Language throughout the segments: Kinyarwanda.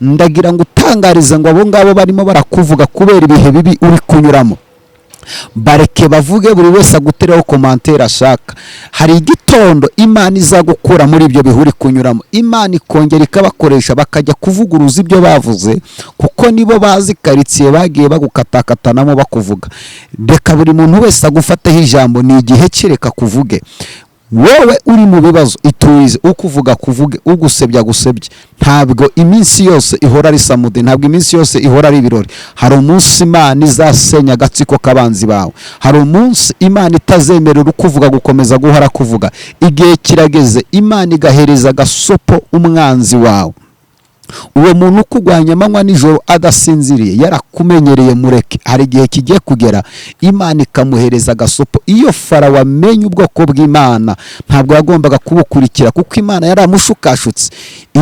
ndagira ngo utangarize ngo abo ngabo barimo barakuvuga kubera ibihe bibi uri kunyuramo, bareke bavuge, buri wese aguteraho komantere ashaka. Hari igitondo Imana izagukura muri ibyo bihuri kunyuramo, Imana ikongera ikabakoresha bakajya kuvuguruza ibyo bavuze, kuko nibo bazi karitsiye bagiye bagukatakatanamo bakuvuga. Reka buri muntu wese agufateho ijambo, ni igihe kireka kuvuge. Wowe uri mu bibazo iturize, ukuvuga kuvuge, ugusebya gusebye. Ntabwo iminsi yose ihora ari samude, ntabwo iminsi yose ihora ari ibirori. Hari umunsi Imana izasenya agatsiko k'abanzi bawe, hari umunsi Imana itazemerera ukuvuga gukomeza guhora kuvuga. Igihe kirageze Imana igahereza agasopo umwanzi wawe. Uwo muntu ukugwanya amanywa nijoro adasinziriye yarakumenyereye, mureke. Hari igihe kigiye kugera Imana ikamuhereza agasopo. Iyo Farawo amenye ubwoko bw'Imana ntabwo yagombaga kubukurikira, kuko Imana yaramushukashutse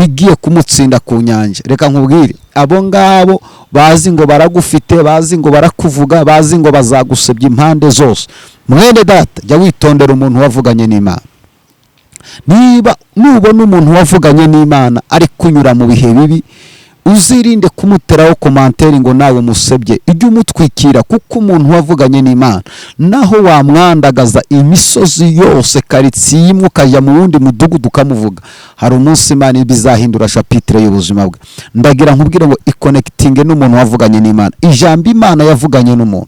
igiye kumutsinda ku nyanja. Reka nkubwire, abo ngabo bazi ngo baragufite, bazi ngo barakuvuga, bazi ngo bazagusebya impande zose. Mwene data, jya witondera umuntu wavuganye n'Imana. Niba nubona umuntu wavuganye n'Imana ari kunyura mu bihe bibi, uzirinde kumuteraho komantere ngo nawe musebye. Ujye umutwikira, kuko umuntu wavuganye n'Imana naho wamwandagaza imisozi yose, karitsiye imwe ukajya mu wundi mudugudu ukamuvuga, hari umunsi Imana bizahindura chapitre y'ubuzima bwe. Ndagira nkubwire ngo ikonekitinge n'umuntu wavuganye n'Imana. Ijambo Imana yavuganye n'umuntu,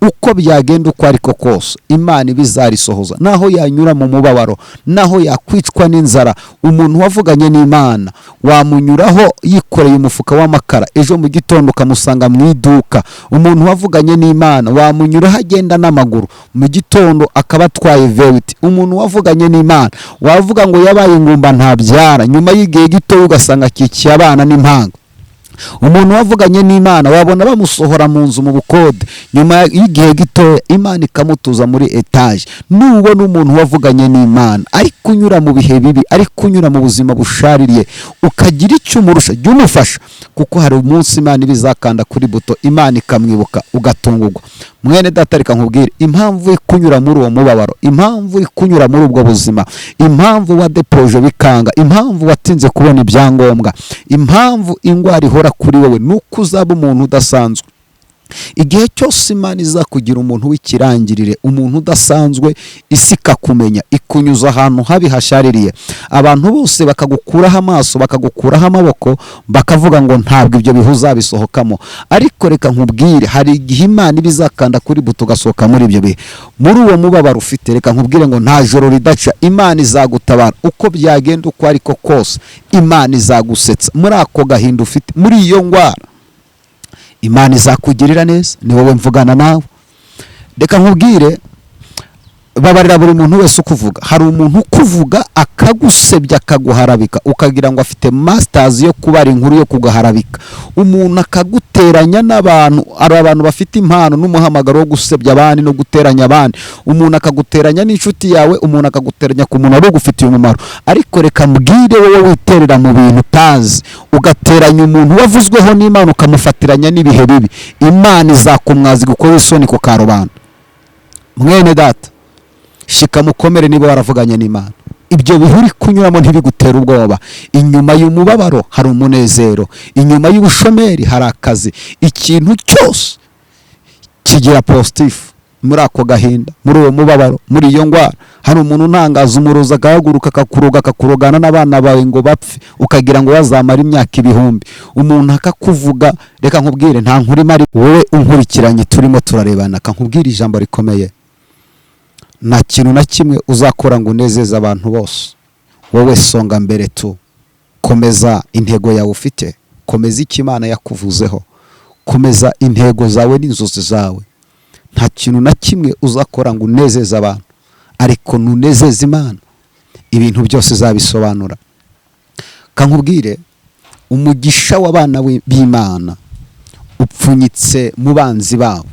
uko byagenda uko ariko kose Imana ibizarisohoza. Naho yanyura mu mubabaro, naho yakwicwa n'inzara, umuntu wavuganye n'Imana wamunyuraho yikoreye umufuka w'amakara, ejo mu gitondo ukamusanga mu iduka. Umuntu wavuganye n'Imana wamunyuraho agenda n'amaguru, mu gitondo akaba atwaye vewiti. Umuntu wavuganye n'Imana wavuga ngo yabaye ingumba ntabyara, nyuma y'igihe gito ugasanga akikiye abana n'impanga. Umuntu wavuganye n'Imana wabona bamusohora mu nzu mu bukode, nyuma y'igihe gito Imana ikamutuza muri etage. Nubona umuntu wavuganye n'Imana ari kunyura mu bihe bibi, ari kunyura mu buzima bushaririye, ukagira icyo umurusha, jya umufasha, kuko hari umunsi Imana ibizakanda kuri buto, Imana ikamwibuka ugatungurwa. Mwene data, reka nkubwire, impamvu uri kunyura muri uwo mubabaro, impamvu uri kunyura muri ubwo buzima, impamvu wadepoje bikanga, impamvu watinze kubona ibyangombwa, impamvu ingwara ihora kuri wowe, nuko uzaba umuntu udasanzwe. Igihe cyose Imana izakugira umuntu w'ikirangirire, umuntu udasanzwe, isi ikakumenya, ikunyuza ahantu habi hashaririye, abantu bose bakagukuraho amaso, bakagukuraho amaboko, bakavuga ngo ntabwo ibyo bihe uzabisohokamo. Ariko reka nkubwire, hari igihe Imana ibizakanda kuri buto ugasohoka muri ibyo bihe. Muri uwo mubabaro ufite, reka nkubwire ngo nta joro ridaca, Imana izagutabara. Uko byagenda uko ariko kose Imana izagusetsa. Muri ako gahinda ufite, muri iyo ngwara, Imana izakugirira neza. Ni wowe mvugana nawe. Reka nkubwire, babarira buri muntu wese ukuvuga. Hari umuntu ukuvuga akagusebya akaguharabika, ukagira ngo afite masters yo kubara inkuru yo kugaharabika. Umuntu akaguteranya n'abantu, ari abantu bafite impano n'umuhamagaro wo gusebya abandi no guteranya abandi. Umuntu akaguteranya n'inshuti yawe, umuntu akaguteranya ku muntu ari ugufitiye umumaro. Ariko reka mbwire wowe witerera mu bintu utazi, ugateranya umuntu wavuzweho n'Imana ukamufatiranya n'ibihe bibi, Imana izakumwaza gukora isoni ku karubanda. Mwene data, shika mukomere niba waravuganye n'Imana. Ibyo bihuri kunyuramo ntibigutera ubwoba. Inyuma y'umubabaro hari umunezero, inyuma y'ubushomeri hari akazi. Ikintu cyose kigira positif muri ako gahinda, muri uwo mubabaro, muri iyo ngwara. Hari umuntu ntangaza umuroza agahaguruka akakurogana n'abana bawe ngo bapfe, ukagira ngo bazamara imyaka ibihumbi. Umuntu akakuvuga, reka nkubwire, nta nkuri mari wowe unkurikiranye turimo turarebana, akankubwira ijambo rikomeye. Nta kintu na kimwe uzakora ngo unezeze abantu bose. Wowe songa mbere tu, komeza intego yawe ufite, komeza icyo Imana yakuvuzeho, komeza intego zawe n'inzozi zawe. Nta kintu na kimwe uzakora ngo unezeze abantu, ariko nunezeze Imana, ibintu byose zabisobanura. Kankubwire, umugisha w'abana b'Imana upfunyitse mu banzi babo.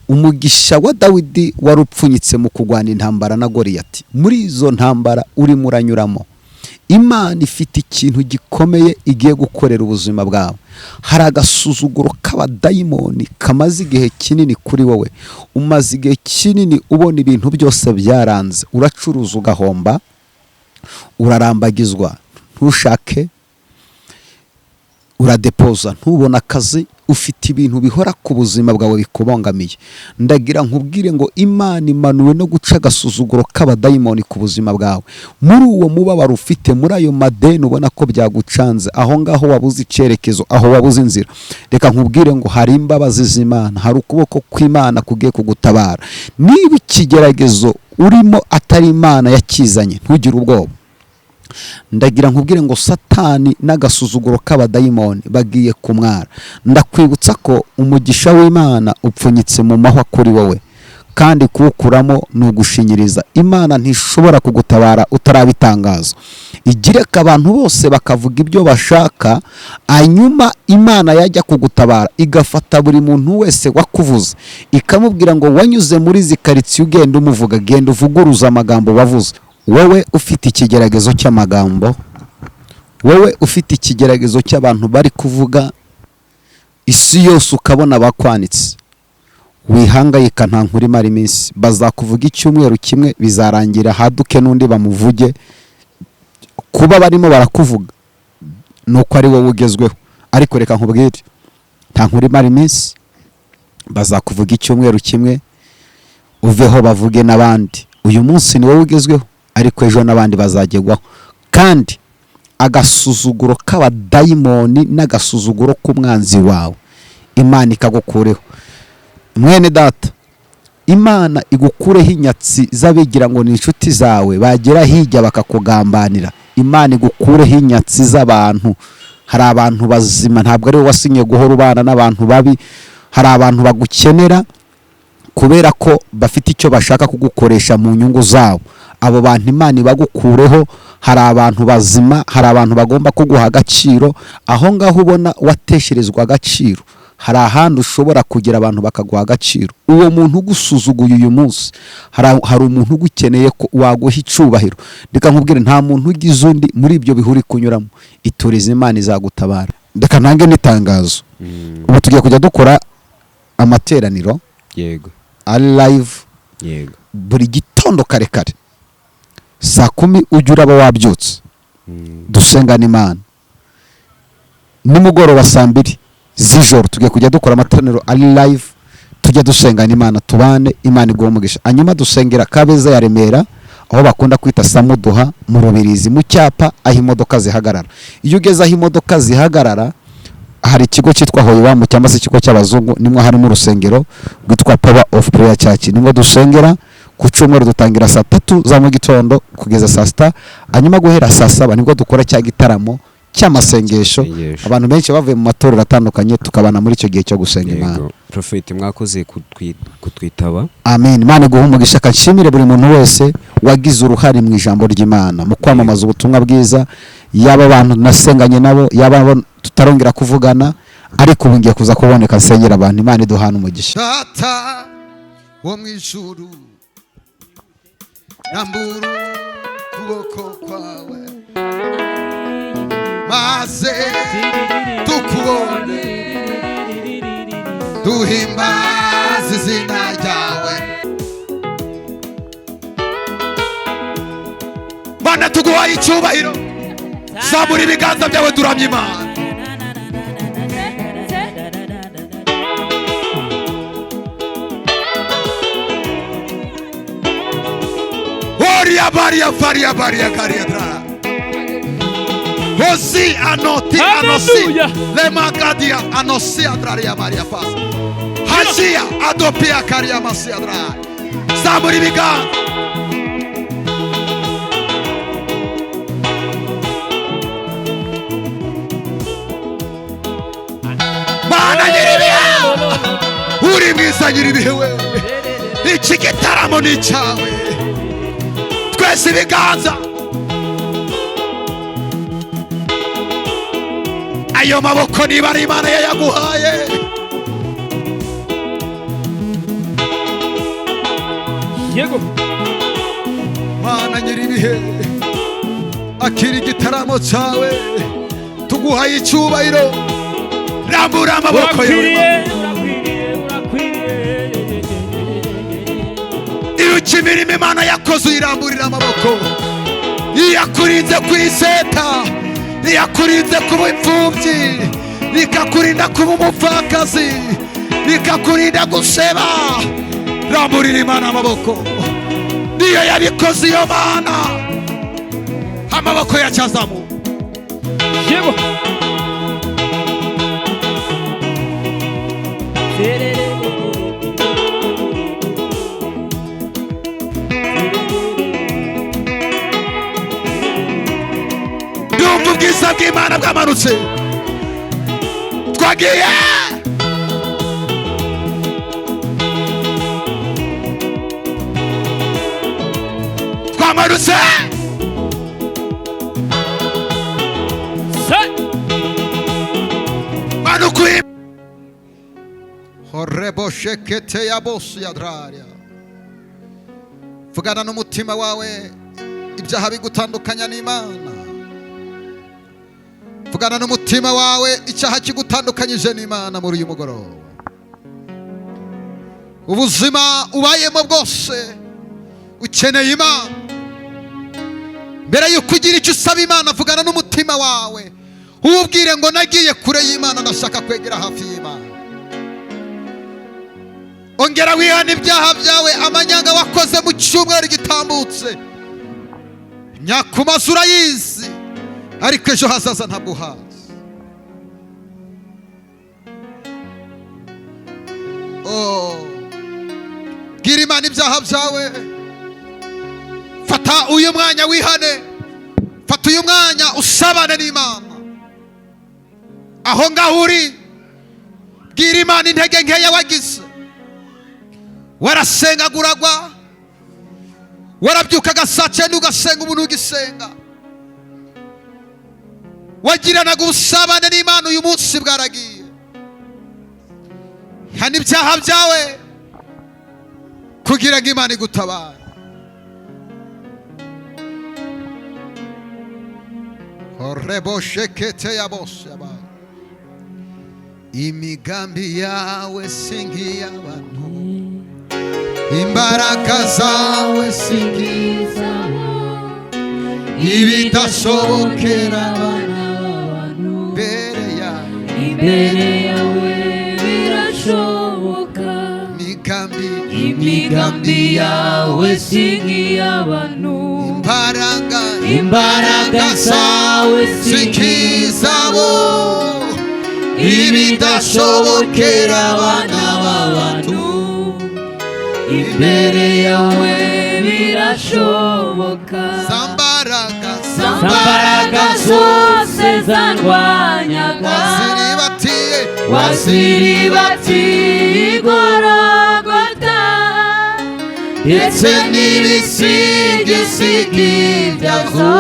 Umugisha wa Dawidi warupfunyitse mu kugwana intambara na Goliyati. Muri izo ntambara uri muranyuramo, Imana ifite ikintu gikomeye igiye gukorera ubuzima bwawe. Hari agasuzuguro k'abadayimoni kamaze igihe kinini kuri wowe. Umaze igihe kinini ubona ibintu byose byaranze, uracuruza ugahomba, urarambagizwa ntushake, uradepoza ntubona akazi, ufite ibintu bihora ku buzima bwawe bikubangamiye, ndagira nkubwire ngo Imana imanuwe no guca agasuzuguro k'abadayimoni ku buzima bwawe. Muri uwo mubabaro ufite, muri ayo madeni ubona ko byagucanze, aho ngaho wabuze icyerekezo, aho wabuze inzira, reka nkubwire ngo hari imbabazi z'Imana, hari ukuboko kw'Imana kugiye kugutabara. Niba ikigeragezo urimo atari Imana yakizanye, ntugire ubwoba. Ndagira nkubwire ngo Satani n'agasuzuguro k'abadayimoni bagiye kumwara. Ndakwibutsa ko umugisha w'Imana upfunyitse mu mahwa kuri wowe, kandi kuwukuramo ni ugushinyiriza. Imana ntishobora kugutabara utarabitangaza. Igireka abantu bose bakavuga ibyo bashaka, hanyuma Imana yajya kugutabara igafata buri muntu wese wakuvuze ikamubwira ngo wanyuze muri izi karitsiye ugenda umuvuga, genda uvuguruza amagambo wavuze. Wowe ufite ikigeragezo cy'amagambo, wowe ufite ikigeragezo cy'abantu bari kuvuga isi yose ukabona bakwanitse, wihangayika, nta nkuru imara iminsi. Bazakuvuga icyumweru kimwe bizarangira, haduke n'undi bamuvuge. Kuba barimo barakuvuga nuko ari wowe ugezweho, ariko reka nkubwire, nta nkuru imara iminsi. Bazakuvuga icyumweru kimwe uveho bavuge n'abandi. Uyu munsi ni wowe ugezweho, ariko ejo n'abandi bazagerwaho. Kandi agasuzuguro k'abadayimoni n'agasuzuguro k'umwanzi wawe Imana ikagukureho. Mwene data, Imana igukureho inyatsi z'abigira ngo ni inshuti zawe, bagera hirya bakakugambanira. Imana igukureho inyatsi z'abantu. Hari abantu bazima, ntabwo ari wowe wasinye guhora ubana n'abantu babi. Hari abantu bagukenera kubera ko bafite icyo bashaka kugukoresha mu nyungu zabo. Abo bantu Imana ibagukureho. Hari abantu bazima, hari abantu bagomba kuguha agaciro. Aho ngaho ubona watesherezwa agaciro, hari ahandi ushobora kugira abantu bakaguha agaciro. Uwo muntu ugusuzuguye uyu munsi, hari umuntu ugukeneye ko waguha icubahiro. Reka nkubwire, nta muntu ugize undi muri ibyo bihuri kunyuramo. Iturize, Imana izagutabara. Reka ntange n'itangazo. Ubu tugiye kujya dukora amateraniro, yego, ari live, yego, buri gitondo kare kare saa 10 ujya uraba wabyutse, dusengana Imana. Nimugoroba saa 2 z'ijoro tugiye kujya dukora amateraniro ari live, tujya dusengana Imana, tubane, Imana iguhe umugisha. Hanyuma dusengera Kabeza ya Remera, aho bakunda kwita Samuduha mu Rubirizi, mu cyapa aho imodoka zihagarara. Iyo ugeze aho imodoka zihagarara, hari ikigo cyitwa Hoyiwamu cyangwa se ikigo cy'abazungu, nimwe harimo urusengero rwitwa Power of Prayer Church. Nimwe dusengera ku cyumweru, dutangira saa 3 za mu gitondo kugeza saa 6, hanyuma guhera saa 7 nibwo dukora cya gitaramo cy'amasengesho. Abantu benshi bavuye mu matorero atandukanye tukabana muri icyo gihe cyo gusenga Imana. Prophet, mwakoze kutwitaba. Amen. Imana iguhe umugisha. Kanshimire buri muntu wese wagize uruhare mu ijambo ry'Imana, mu kwamamaza ubutumwa bwiza, yaba abantu nasenganye nabo, yaba tutarongera kuvugana, ariko ubu ngiye kuza kuboneka nsengera abantu. Imana iduhana umugisha. Data wo mu ijuru, rambura ukuboko kwawe maze tukubone, duhimbaze izina ryawe. Mana, tuguhaye icyubahiro. Zamura ibiganza byawe turamye Imana. Oria baria faria baria kariadra. Hosi anoti anosi le magadia anosi adraria maria fas. Hashia adopia karia masia adra. Zamuri bigan. Mana nyiribihe, uri mwiza nyiribihe we. Iki gitaramo ni cyawe. Twese ibiganza. Ayo maboko niba ari Imana yayaguhaye. Yego. Mana nyiribihe, akiri igitaramo cyawe, tuguhaye icyubahiro. Rambura amaboko yawe. Iyo imirimo Imana yakoze uyiramburira amaboko. Iyakurinze kwiseta, iyakurinze kuba imfubyi, ikakurinda kuba umupfakazi, ikakurinda guseba. Ramburira Imana amaboko. Niyo yabikoze iyo Mana, amaboko yacazamu. Yego. Ndumva ubwiza bw'Imana bwamanutse. Twagiye. Twamanutse. Manukuye. Horebo shekete ya bosi ya draria. Vugana n'umutima wawe ibyaha bigutandukanya n'Imana. Vugana n'umutima wawe icyaha kigutandukanyije n'Imana muri uyu mugoroba. Ubuzima ubayemo bwose ukeneye Imana. Mbere yuko ugira icyo usaba Imana, vugana n'umutima wawe ubwire ngo nagiye kure y'Imana, ndashaka kwegera hafi y'Imana. Ongera wihane ibyaha byawe, amanyanga wakoze mu cyumweru gitambutse. Nyakumaza urayizi, ariko ejo hazaza ntabwo uhazi. Bwira Imana ibyaha byawe. Fata uyu mwanya wihane, fata uyu mwanya usabane n'Imana. Aho ngaho uri, bwira Imana intege nkeya wagize. Warasengaguragwa, warabyukaga saa 9 ugasenga umuntu ugisenga. Wagiranaga ubusabane n'Imana, uyu munsi bwaragiye. Hana ibyaha byawe kugira ngo Imana igutabare. Horebo shekete ya bosi yabaye. Imigambi yawe singiy'abantu, imbaraga zawe singizabo, ibidashobokera abana b'abantu. Imbere yawe birashoboka. Imigambi yawe singiy'abantu, imbaraga zawe singizabo, ibidashobokera abana b'abantu. Imbere yawe birashoboka. Zambaraga zose zandwanyaga, waziribatiye Golgota, ndetse n'ibisigisigi byazo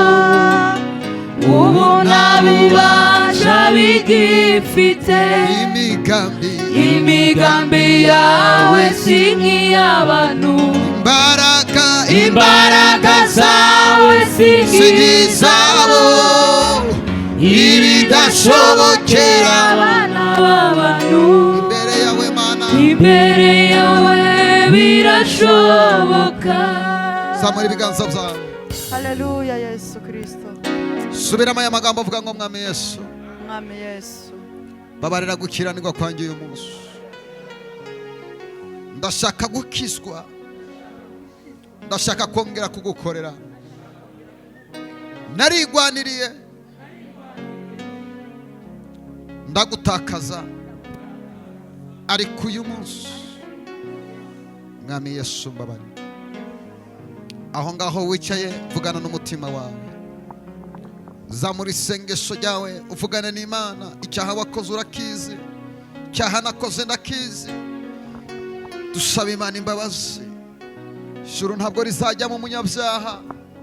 ubu nta bubasha bigifite. Imigambi yawe si nk'iy'abantu, imbaraga zawe si nk'izabo, ibidashobokera abana b'abantu. Imbere yawe birashoboka. Zamura ibiganza byawe. Haleluya Yesu Kristo. Subiramo aya magambo avuga ngo Mwami Yesu, Mwami Yesu, babarira gukiranirwa kwanjye uyu munsi. Ndashaka gukizwa, ndashaka kongera kugukorera. Narigwaniriye, ndagutakaza, ariko uyu munsi Mwami Yesu mbabarira. Aho ngaho wicaye vugana n'umutima wawe. Zamura isengesho ryawe uvugane n'Imana. Icyaha wakoze urakizi, icyaha nakoze ndakizi. Dusaba Imana imbabazi. Ijuru ntabwo rizajya mu munyabyaha.